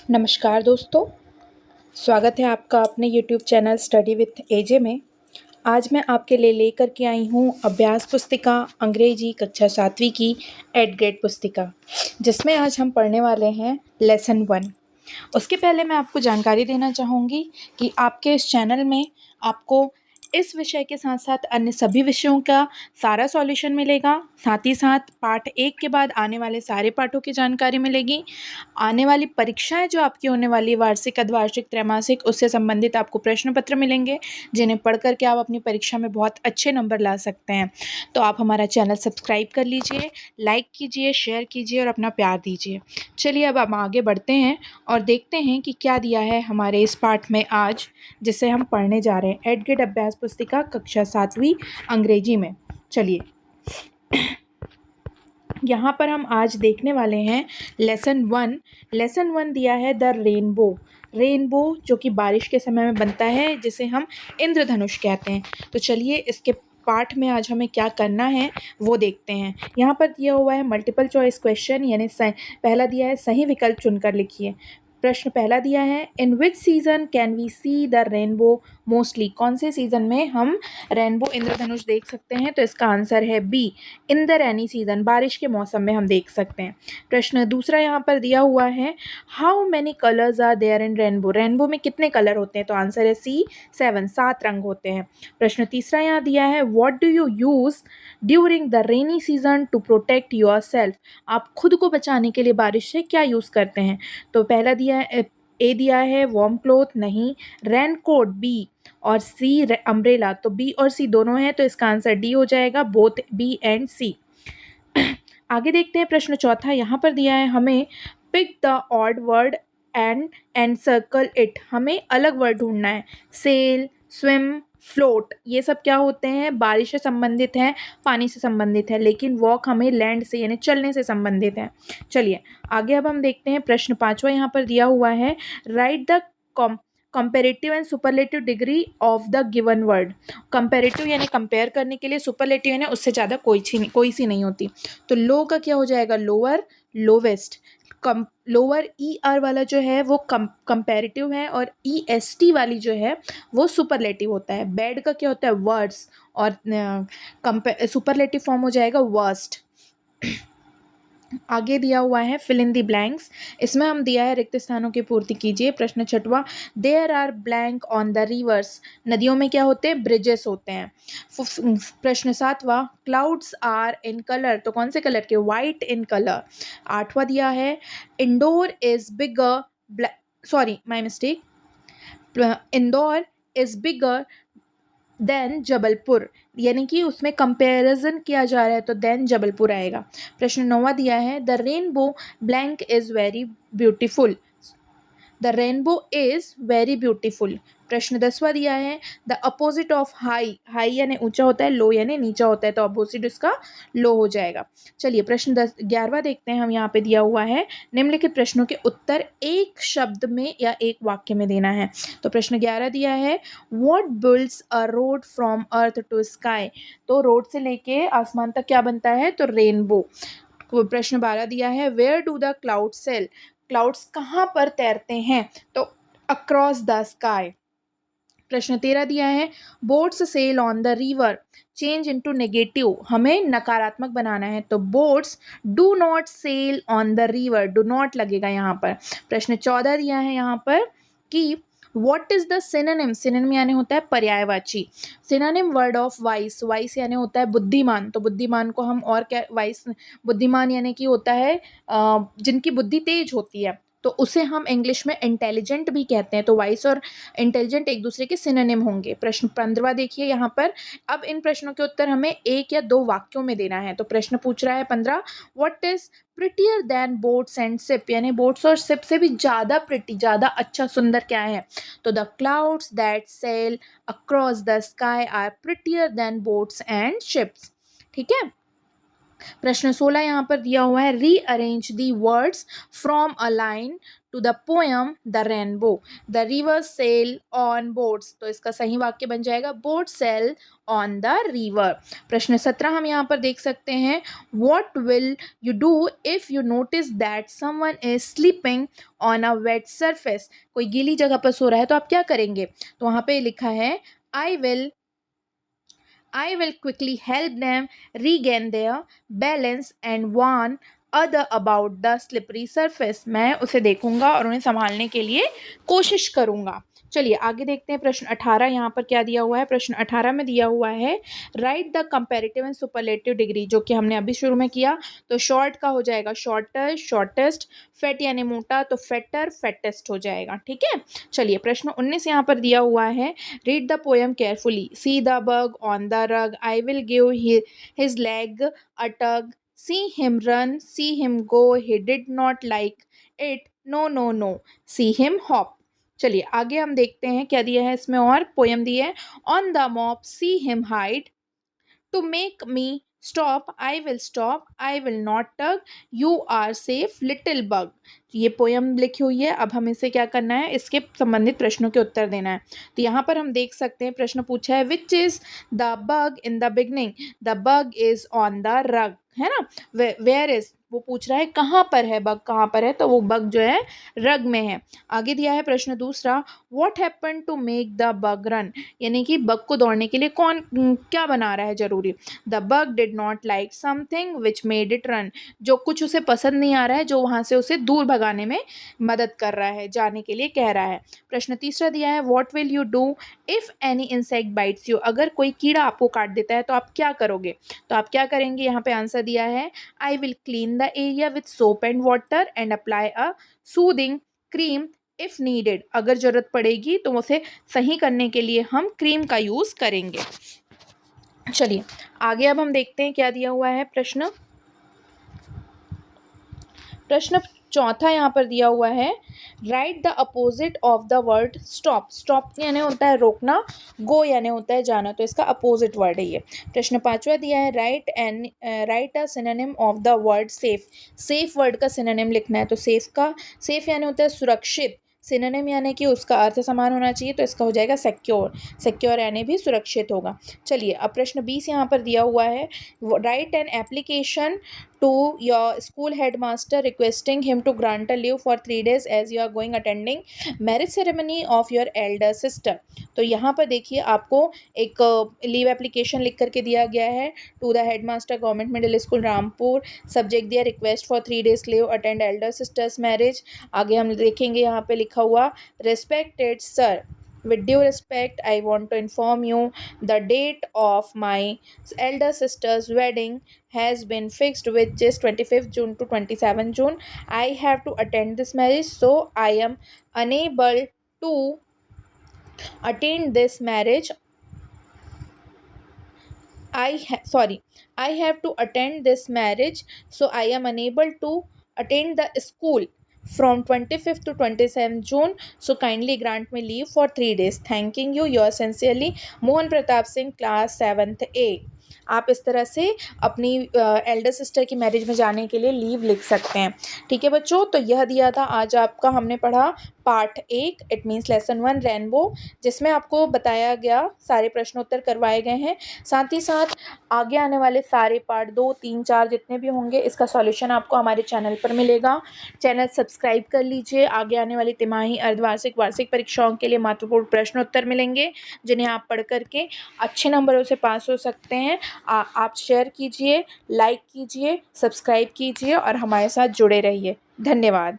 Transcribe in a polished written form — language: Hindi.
नमस्कार दोस्तों, स्वागत है आपका अपने यूट्यूब चैनल स्टडी विथ एजे में। आज मैं आपके लिए लेकर के आई हूँ अभ्यास पुस्तिका अंग्रेजी कक्षा 7वीं की 8th ग्रेड पुस्तिका, जिसमें आज हम पढ़ने वाले हैं लेसन 1। उसके पहले मैं आपको जानकारी देना चाहूँगी कि आपके इस चैनल में आपको इस विषय के साथ साथ अन्य सभी विषयों का सारा सॉल्यूशन मिलेगा। साथ ही साथ पाठ 1 के बाद आने वाले सारे पाठों की जानकारी मिलेगी। आने वाली परीक्षाएं जो आपकी होने वाली वार्षिक, अर्धवार्षिक, त्रैमासिक, उससे संबंधित आपको प्रश्न पत्र मिलेंगे, जिन्हें पढ़ कर के आप अपनी परीक्षा में बहुत अच्छे नंबर ला सकते हैं। तो आप हमारा चैनल सब्सक्राइब कर लीजिए, लाइक कीजिए, शेयर कीजिए और अपना प्यार दीजिए। चलिए अब हम आगे बढ़ते हैं और देखते हैं कि क्या दिया है हमारे इस पाठ में आज, जिसे हम पढ़ने जा रहे हैं 8th ग्रेड अभ्यास पुस्तिका कक्षा 7वीं अंग्रेजी में। चलिए यहाँ पर हम आज देखने वाले हैं लेसन 1। लेसन 1 दिया है द रेनबो। रेनबो जो कि बारिश के समय में बनता है, जिसे हम इंद्रधनुष कहते हैं। तो चलिए इसके पाठ में आज हमें क्या करना है वो देखते हैं। यहाँ पर दिया हुआ है मल्टीपल चॉइस क्वेश्चन, यानी पहला दिया है सही विकल्प चुनकर लिखिए। प्रश्न पहला दिया है in which season can we see the rainbow mostly. कौन से सीजन में हम रेनबो इंद्रधनुष देख सकते हैं? तो इसका आंसर है B, in the rainy season, बारिश के मौसम में हम देख सकते हैं। प्रश्न दूसरा यहाँ पर दिया हुआ है how many colours are there in rainbow. Rainbow में कितने कलर होते हैं? तो आंसर है सी, 7, 7 रंग होते हैं। प्रश्न तीसरा यहाँ दिया है what do you use during the rainy season two protect your self. आप खुद को बचाने के लिए बारिश से क्या यूज़ करते हैं? तो पहला दिया है ए दिया है वार्म क्लोथ, नहीं। रेन कोट बी, और सी अम्ब्रेला। तो बी और सी दोनों हैं, तो इसका आंसर डी हो जाएगा, बोथ बी एंड सी। आगे देखते हैं प्रश्न चौथा। यहाँ पर दिया है हमें pick the odd word and circle it. हमें अलग वर्ड ढूंढना है। सेल, स्विम, फ्लोट, ये सब क्या होते हैं? बारिश से संबंधित हैं, पानी से संबंधित है, लेकिन वॉक हमें लैंड से यानी चलने से संबंधित है। चलिए आगे अब हम देखते हैं प्रश्न पांचवा। यहाँ पर दिया हुआ है right the comparative and superlative degree of the given word. Comparative यानी कंपेयर करने के लिए, सुपरलेटिव यानी उससे ज़्यादा कोई सी नहीं होती। तो लो का क्या हो जाएगा? Lower, lowest. Lower E R वाला जो है वो कंपेरेटिव है, और ई एस टी वाली जो है वो सुपरलेटिव होता है। बैड का क्या होता है? वर्ड्स, और सुपरलेटिव फॉर्म हो जाएगा वर्स्ट। आगे दिया हुआ है फिल इन दी ब्लैंक्स। इसमें हम दिया है रिक्त स्थानों की पूर्ति कीजिए। प्रश्न छठवां there are blank on the rivers. नदियों में क्या होते हैं? ब्रिजेस होते हैं। प्रश्न सातवां क्लाउड्स आर इन कलर। तो कौन से कलर के? White in colour. आठवां दिया है indoor is bigger, sorry my mistake, Indore is bigger than Jabalpur, यानी कि उसमें कंपैरिजन किया जा रहा है, तो देन जबलपुर आएगा। प्रश्न नौवां दिया है the rainbow blank is very beautiful. The rainbow is very beautiful. प्रश्न 10वां दिया है the opposite of high. High यानी ऊंचा होता है, लो यानी नीचा होता है, तो अपोजिट इसका लो हो जाएगा। चलिए प्रश्न 11वां देखते हैं हम। यहाँ पे दिया हुआ है निम्नलिखित प्रश्नों के उत्तर एक शब्द में या एक वाक्य में देना है। तो प्रश्न 11 दिया है what builds a road from earth to sky. तो रोड से लेके आसमान तक क्या बनता है? तो रेनबो। प्रश्न 12 दिया है where do the cloud sail. Clouds कहाँ पर तैरते हैं? तो अक्रॉस द स्काई। प्रश्न 13 दिया है boats sail on the river change into negative. हमें नकारात्मक बनाना है, तो boats do not sail on the river. Do not लगेगा यहाँ पर। प्रश्न 14 दिया है यहाँ पर कि what is the synonym. Synonym यानी होता है पर्यायवाची। Synonym word of vice. Vice यानी होता है बुद्धिमान। तो बुद्धिमान को हम और क्या, वाइस बुद्धिमान यानी कि होता है जिनकी बुद्धि तेज होती है, तो उसे हम इंग्लिश में इंटेलिजेंट भी कहते हैं। तो वाइस और इंटेलिजेंट एक दूसरे के सिनोनिम होंगे। प्रश्न 15 देखिए यहाँ पर। अब इन प्रश्नों के उत्तर हमें एक या दो वाक्यों में देना है। तो प्रश्न पूछ रहा है 15 what is prettier than boats and ship. यानी बोट्स और शिप से भी ज़्यादा प्रिटी, ज़्यादा अच्छा, सुंदर क्या है? तो the clouds that sail across the sky are prettier than boats and ships. ठीक है। प्रश्न 16 यहाँ पर दिया हुआ है, rearrange the words from a line to the poem the rainbow the river sail on boats. तो इसका सही वाक्य बन जाएगा boat sail on the river. प्रश्न 17 हम यहाँ पर देख सकते हैं, what will you do if you notice that someone is sleeping on a wet surface. कोई गीली जगह पर सो रहा है तो आप क्या करेंगे। तो वहाँ पे लिखा है, I will quickly help them regain their balance and warn other about the slippery surface। मैं उसे देखूंगा और उन्हें संभालने के लिए कोशिश करूंगा। चलिए आगे देखते हैं प्रश्न 18 यहाँ पर क्या दिया हुआ है। प्रश्न 18 में दिया हुआ है, right the comparative and superlative degree, जो कि हमने अभी शुरू में किया। तो शॉर्ट का हो जाएगा शॉर्टर, शॉर्टेस्ट, फेट यानी मोटा तो फेटर, फेटेस्ट हो जाएगा। ठीक है, चलिए प्रश्न 19 यहाँ पर दिया हुआ है, read the poem carefully, see the bug on the rug, I will give his leg a tug, see him run, see him go, he did not like it, no no no, see him hop। चलिए आगे हम देखते हैं क्या दिया है इसमें, और पोएम दी है, on the mop see him hide, to make me stop I will stop, I will not tug, you are safe little bug. ये पोयम लिखी हुई है। अब हमें इसे क्या करना है, इसके संबंधित प्रश्नों के उत्तर देना है। तो यहाँ पर हम देख सकते हैं प्रश्न पूछा है, which is the bug in the beginning, the bug is on the rug, है ना। वेयर इज, वो पूछ रहा है कहाँ पर है बग, कहाँ पर है, तो वो बग जो है रग में है। आगे दिया है प्रश्न दूसरा, what happen to make the bug run, यानी कि बग को दौड़ने के लिए कौन क्या बना रहा है जरूरी। The bug did not like something which made it run, जो कुछ उसे पसंद नहीं आ रहा है, जो वहाँ से उसे दूर भगाने में मदद कर रहा है, जाने के लिए कह रहा है। प्रश्न तीसरा दिया है, what will you do if any insect bytes you, अगर कोई कीड़ा आपको काट देता है तो आप क्या करोगे। तो आप क्या करेंगे, यहाँ पे आंसर दिया है, I will clean the area with soap and water and apply a soothing cream if needed, अगर ज़रूरत पड़ेगी तो उसे सही करने के लिए हम क्रीम का यूज़ करेंगे। चलिए आगे अब हम देखते हैं क्या दिया हुआ है। प्रश्न चौथा यहाँ पर दिया हुआ है, right the opposite of the word stop. Stop यानी होता है रोकना, गो यानी होता है जाना, तो इसका अपोजिट वर्ड है ये। प्रश्न पांचवा दिया है, right a synonym of the word safe. Safe word का सिनोनिम लिखना है। तो सेफ यानी होता है सुरक्षित, सिनोनिम यानी कि उसका अर्थ समान होना चाहिए, तो इसका हो जाएगा सिक्योर। सिक्योर यानी भी सुरक्षित होगा। चलिए अब प्रश्न 20 यहाँ पर दिया हुआ है, right an application to your school headmaster requesting him to grant a leave for 3 days as you are going attending marriage ceremony of your elder sister। तो यहाँ पर देखिए आपको एक लीव एप्लीकेशन लिख करके दिया गया है, to the headmaster government middle school Rampur, subject दिया request for 3 days leave attend elder sisters marriage. आगे हम देखेंगे यहाँ पे लिखा हुआ, respected sir, with due respect, I want to inform you the date of my elder sister's wedding has been fixed, which is 25th June to 27th June. I have to attend this marriage, so I am unable to attend this marriage. I have to attend this marriage, so I am unable to attend the school from 25th to 27th June, so kindly grant me leave for 3 days. Thanking you, yours sincerely, Mohan Pratap Singh, class 7th A। आप इस तरह से अपनी एल्डर सिस्टर की मैरिज में जाने के लिए लीव लिख सकते हैं। ठीक है बच्चों, तो यह दिया था आज आपका, हमने पढ़ा part 1, it means lesson 1 rainbow, जिसमें आपको बताया गया, सारे प्रश्नोत्तर करवाए गए हैं। साथ ही साथ आगे आने वाले सारे पार्ट 2, 3, 4 जितने भी होंगे, इसका सॉल्यूशन आपको हमारे चैनल पर मिलेगा। चैनल सब्सक्राइब कर लीजिए। आगे आने वाली तिमाही, अर्धवार्षिक, वार्षिक परीक्षाओं के लिए महत्वपूर्ण प्रश्नोत्तर मिलेंगे, जिन्हें आप पढ़ करके अच्छे नंबरों से पास हो सकते हैं। आप शेयर कीजिए, लाइक कीजिए, सब्सक्राइब कीजिए और हमारे साथ जुड़े रहिए। धन्यवाद।